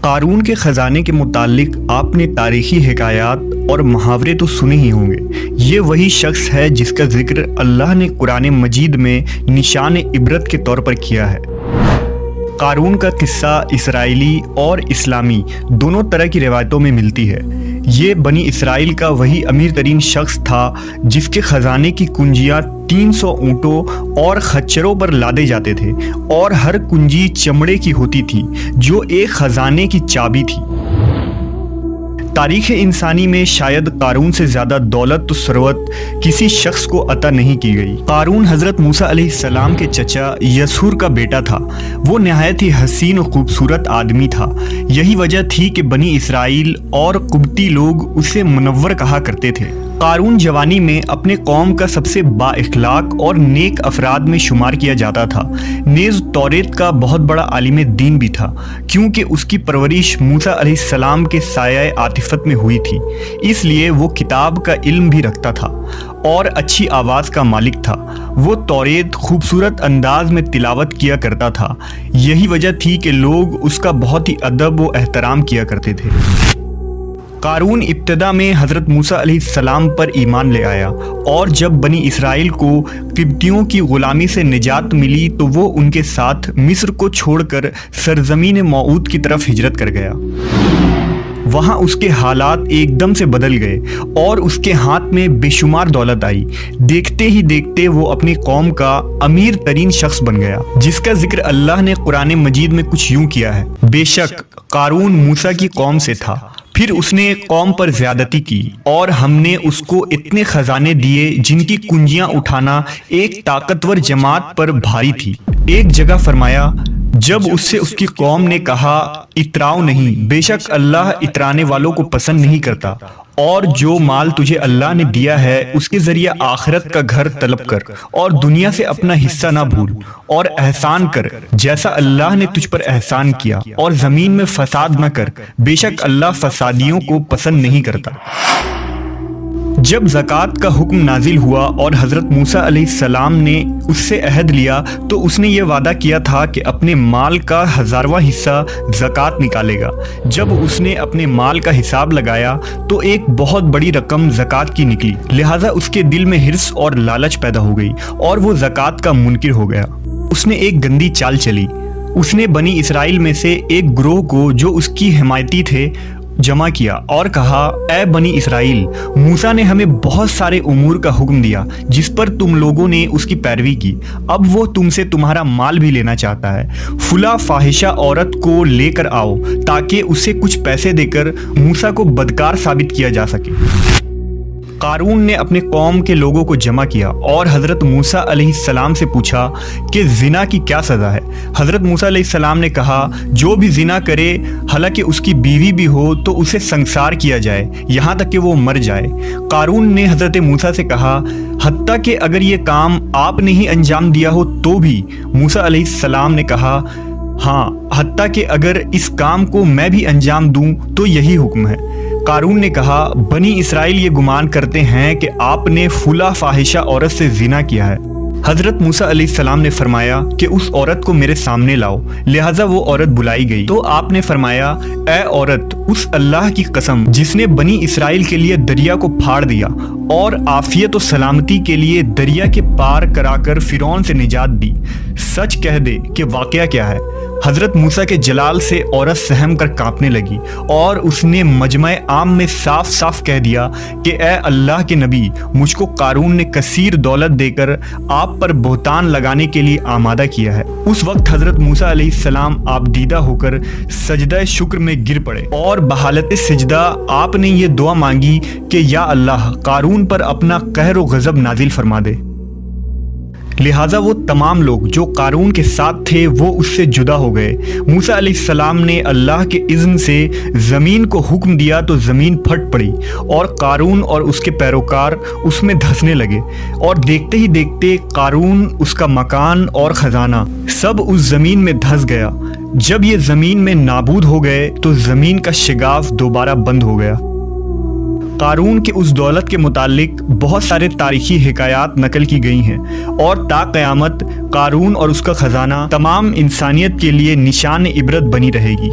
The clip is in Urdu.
قارون کے خزانے کے متعلق آپ نے تاریخی حکایات اور محاورے تو سنے ہی ہوں گے۔ یہ وہی شخص ہے جس کا ذکر اللہ نے قرآن مجید میں نشان عبرت کے طور پر کیا ہے۔ قارون کا قصہ اسرائیلی اور اسلامی دونوں طرح کی روایتوں میں ملتی ہے۔ یہ بنی اسرائیل کا وہی امیر ترین شخص تھا جس کے خزانے کی کنجیاں 300 اونٹوں اور خچروں پر لادے جاتے تھے، اور ہر کنجی چمڑے کی ہوتی تھی جو ایک خزانے کی چابی تھی۔ تاریخ انسانی میں شاید قارون سے زیادہ دولت و ثروت کسی شخص کو عطا نہیں کی گئی۔ قارون حضرت موسیٰ علیہ السلام کے چچا یسور کا بیٹا تھا۔ وہ نہایت ہی حسین و خوبصورت آدمی تھا۔ یہی وجہ تھی کہ بنی اسرائیل اور قبطی لوگ اسے منور کہا کرتے تھے۔ قارون جوانی میں اپنے قوم کا سب سے با اخلاق اور نیک افراد میں شمار کیا جاتا تھا۔ نیز توریت کا بہت بڑا عالم دین بھی تھا، کیونکہ اس کی پرورش موسیٰ علیہ السلام کے سایہ عاطفت میں ہوئی تھی، اس لیے وہ کتاب کا علم بھی رکھتا تھا اور اچھی آواز کا مالک تھا۔ وہ توریت خوبصورت انداز میں تلاوت کیا کرتا تھا۔ یہی وجہ تھی کہ لوگ اس کا بہت ہی ادب و احترام کیا کرتے تھے۔ قارون ابتدا میں حضرت موسیٰ علیہ السلام پر ایمان لے آیا، اور جب بنی اسرائیل کو قبطیوں کی غلامی سے نجات ملی تو وہ ان کے ساتھ مصر کو چھوڑ کر سرزمین موعود کی طرف ہجرت کر گیا۔ وہاں اس کے حالات ایک دم سے بدل گئے اور اس کے ہاتھ میں بے شمار دولت آئی۔ دیکھتے ہی دیکھتے وہ اپنی قوم کا امیر ترین شخص بن گیا، جس کا ذکر اللہ نے قرآن مجید میں کچھ یوں کیا ہے: بے شک قارون موسیٰ کی قوم سے تھا، پھر اس نے قوم پر زیادتی کی، اور ہم نے اس کو اتنے خزانے دیے جن کی کنجیاں اٹھانا ایک طاقتور جماعت پر بھاری تھی۔ ایک جگہ فرمایا، جب اس سے اس کی قوم نے کہا اتراؤ نہیں، بے شک اللہ اترانے والوں کو پسند نہیں کرتا، اور جو مال تجھے اللہ نے دیا ہے اس کے ذریعے آخرت کا گھر طلب کر، اور دنیا سے اپنا حصہ نہ بھول، اور احسان کر جیسا اللہ نے تجھ پر احسان کیا، اور زمین میں فساد نہ کر، بے شک اللہ فسادیوں کو پسند نہیں کرتا۔ جب زکوٰۃ کا حکم نازل ہوا اور حضرت موسیٰ علیہ السلام نے اس سے عہد لیا تو اس نے یہ وعدہ کیا تھا کہ اپنے مال کا 1000واں حصہ زکوٰۃ نکالے گا۔ جب اس نے اپنے مال کا حساب لگایا تو ایک بہت بڑی رقم زکوٰۃ کی نکلی، لہٰذا اس کے دل میں حرص اور لالچ پیدا ہو گئی اور وہ زکوٰۃ کا منکر ہو گیا۔ اس نے ایک گندی چال چلی۔ اس نے بنی اسرائیل میں سے ایک گروہ کو جو اس کی حمایتی تھے جمع کیا اور کہا، اے بنی اسرائیل، موسیٰ نے ہمیں بہت سارے امور کا حکم دیا جس پر تم لوگوں نے اس کی پیروی کی۔ اب وہ تم سے تمہارا مال بھی لینا چاہتا ہے۔ فلاں فاحشہ عورت کو لے کر آؤ تاکہ اسے کچھ پیسے دے کر موسیٰ کو بدکار ثابت کیا جا سکے۔ قارون نے اپنے قوم کے لوگوں کو جمع کیا اور حضرت موسیٰ علیہ السلام سے پوچھا کہ زنا کی کیا سزا ہے؟ حضرت موسیٰ علیہ السلام نے کہا، جو بھی زنا کرے حالانکہ اس کی بیوی بھی ہو تو اسے سنسار کیا جائے یہاں تک کہ وہ مر جائے۔ قارون نے حضرت موسیٰ سے کہا، حتیٰ کہ اگر یہ کام آپ نے ہی انجام دیا ہو تو بھی؟ موسیٰ علیہ السلام نے کہا، ہاں، حتیٰ کہ اگر اس کام کو میں بھی انجام دوں تو یہی حکم ہے۔ قارون نے کہا، بنی اسرائیل یہ گمان کرتے ہیں کہ آپ نے فلاں فاحشہ عورت سے زنا کیا ہے۔ حضرت موسیٰ علیہ السلام نے فرمایا کہ اس عورت کو میرے سامنے لاؤ، لہٰذا وہ عورت بلائی گئی تو آپ نے فرمایا، اے عورت، اس اللہ کی قسم جس نے بنی اسرائیل کے لیے دریا کو پھاڑ دیا اور عافیت و سلامتی کے لیے دریا کے پار کرا کر فرعون سے نجات دی، سچ کہہ دے کہ واقعہ کیا ہے۔ حضرت موسیٰ کے جلال سے عورت سہم کر کانپنے لگی اور اس نے مجمع عام میں صاف صاف کہہ دیا کہ اے اللہ کے نبی، مجھ کو قارون نے کثیر دولت دے کر آپ پر بہتان لگانے کے لیے آمادہ کیا ہے۔ اس وقت حضرت موسیٰ علیہ السلام آپ دیدہ ہو کر سجدہ شکر میں گر پڑے اور بحالت سجدہ آپ نے یہ دعا مانگی کہ یا اللہ، قارون پر اپنا قہر و غضب نازل فرما دے۔ لہٰذا وہ تمام لوگ جو قارون کے ساتھ تھے وہ اس سے جدا ہو گئے۔ موسیٰ علیہ السلام نے اللہ کے اذن سے زمین کو حکم دیا تو زمین پھٹ پڑی اور قارون اور اس کے پیروکار اس میں دھسنے لگے، اور دیکھتے ہی دیکھتے قارون، اس کا مکان اور خزانہ سب اس زمین میں دھس گیا۔ جب یہ زمین میں نابود ہو گئے تو زمین کا شگاف دوبارہ بند ہو گیا۔ قارون کے اس دولت کے متعلق بہت سارے تاریخی حکایات نقل کی گئی ہیں، اور تا قیامت قارون اور اس کا خزانہ تمام انسانیت کے لیے نشان عبرت بنی رہے گی۔